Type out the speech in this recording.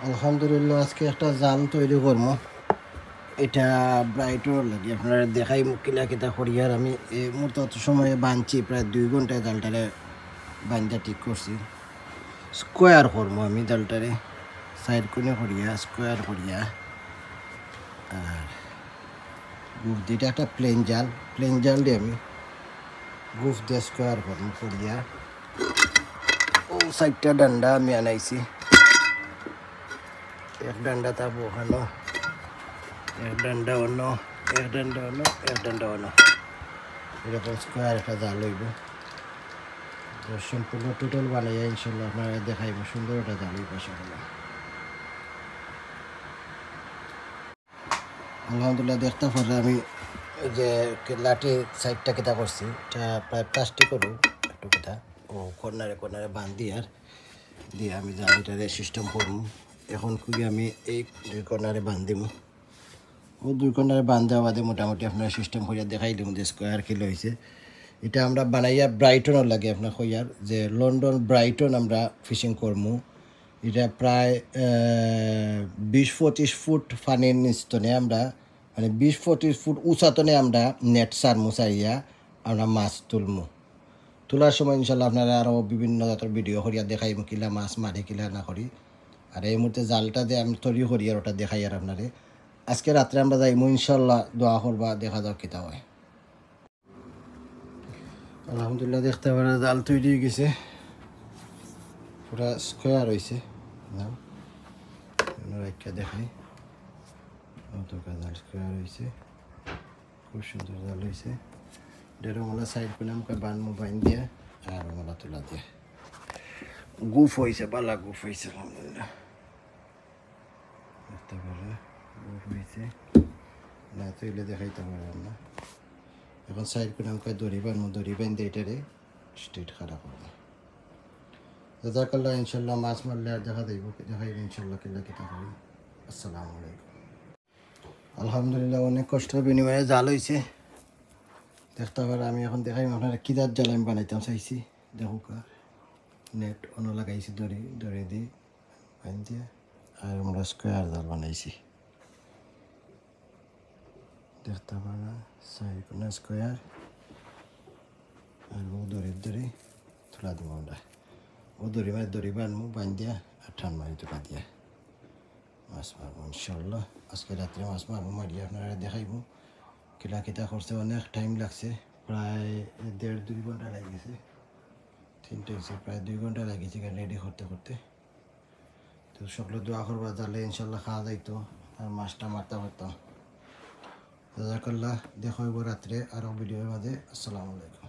আলহামদুলিল্লাহ আজকে একটা জাল তৈরি করবো। এটা ব্রাইটর লাগে আপনারা দেখাই কিলা কিতা করি। আর আমি এই মুহূর্তে অত সময়ে বাঁধছি, প্রায় 2 ঘন্টায় জালটারে বান্ধা ঠিক করছি। স্কোয়ার করবো আমি জালটারে, সাইড কোণে করিয়া স্কোয়ার করিয়া। আর গুফ দিয়ে একটা প্লেন জাল দিয়ে আমি গুফ দিয়ে স্কোয়ার করবো করিয়া। ও সাইডটা ডান্ডা আমি আনাইছি, এক ডান্ডা তাবো ওখানে, এক ডান্ডা অন্য, এক ডান্ডা অন্য, এক ডান্ডা অন্য, এরকম স্কোয়ার একটা জাল হইব। সম্পূর্ণ টোটাল বানাইয়া ইনশাল্লাহ আপনারা দেখাইব সুন্দর একটা জাল হইব আশাকরি। আলহামদুলিল্লাহ দেখতে পারে আমি যে লাঠি সাইডটা কেটা করছি, এটা প্রায় প্লাস্টিকেরও একটু কেটা ও কর্নারে বান্ধি আর দিয়ে আমি জালিটারে সিস্টেম করবো। এখন খুবই আমি এই 2 কর্নারে বান্ধিম। ও 2 কর্নারে বান্ধা বাদে মোটামুটি আপনারা সিস্টেম করিয়া দেখাই দিব যে স্কোয়ার কিলো হয়েছে। এটা আমরা বানাইয়া ব্রাইটনও লাগে আপনার কইয়ার যে লন্ডন ব্রাইটন আমরা ফিশিং করবো। এটা প্রায় 20-25 ফুট পানির নিস্তনে আমরা, মানে 20-25 ফুট উঁচাতনে আমরা নেট সারমু, সারিয়া আমরা মাছ তোলার সময় ইনশাল্লাহ আপনারা আরও বিভিন্ন জাতের ভিডিও করিয়া দেখাইব কিলা মাছ মারি কিলা না করি। আর এই মুহূর্তে জালটা দিয়ে আমি তৈরি করি আর ওটা দেখাই আর আপনারে। আজকে রাত্রে আমরা যাইমু ইনশাল্লাহ, দোয়া করবা, দেখা যাক কিতা হয়। আলহামদুলিল্লাহ দেখতে পারা জাল তৈরি হয়ে গেছে, পুরা স্কোয়ার হয়েছে। রাখা দেখাই, জাল স্কোয়ার হয়েছে, খুব সুন্দর জাল হয়েছে। ডেরোমালা সাইড করে আমাকে বানমু বাইন দিয়ে আর রঙলা তোলা দিয়ে গুফ হয়েছে, বালা গুফ হয়েছে আলহামদুলিল্লাহ। দেখতে পারে গুফ হয়েছে, না তৈলে দেখাইতে পারলাম না। এখন সাইড করে আমাকে দড়ি বান দিয়ে এটারে স্ট্রেট খাড়া করবো। জাজাকাল্লাহ। ইনশাল্লাহ মাছ মারলে আর দেখাইব ইনশাল্লাহ কিল্লা কিতা করি। আসসালামু আলাইকুম। আলহামদুলিল্লাহ অনেক কষ্টের বিনিময়ে জাল হয়েছে। দেখতে পারে আমি এখন দেখাই আপনারা কিদার জাল আমি বানাইতাম চাইছি। দেখুক নেট অন্য লাগাইছি, দড়ি দিয়ে বাইন দিয়ে, আর আমরা স্কোয়ার জাল বানাইছি। দেখতে পারা সাইড কোনা স্কোয়ার আর ও দড়ি তোলা দিব আমরা। ও দড়ি বানবো বাইন দিয়া আর ঠান মারি তোলা দিয়া মাছ মারবো ইনশাল্লাহ। আজকে রাত্রে মাছ মারিয়ে আপনারা দেখাইব কিলা কিতা করছে। অনেক টাইম লাগছে, প্রায় 1.5-2 ঘন্টা লাগিয়েছে। 3টে হয়েছে, প্রায় 2 ঘন্টা লাগিয়েছে রেডি করতে। তো সকলে দোয়া করবা, জালে ইনশাল্লাহ খাওয়া যাইতো আর মাছটা মারতে পারতাম। জাজাকাল্লাহ। দেখা হইব রাত্রে আরও ভিডিওর মাঝে। আসসালামু আলাইকুম।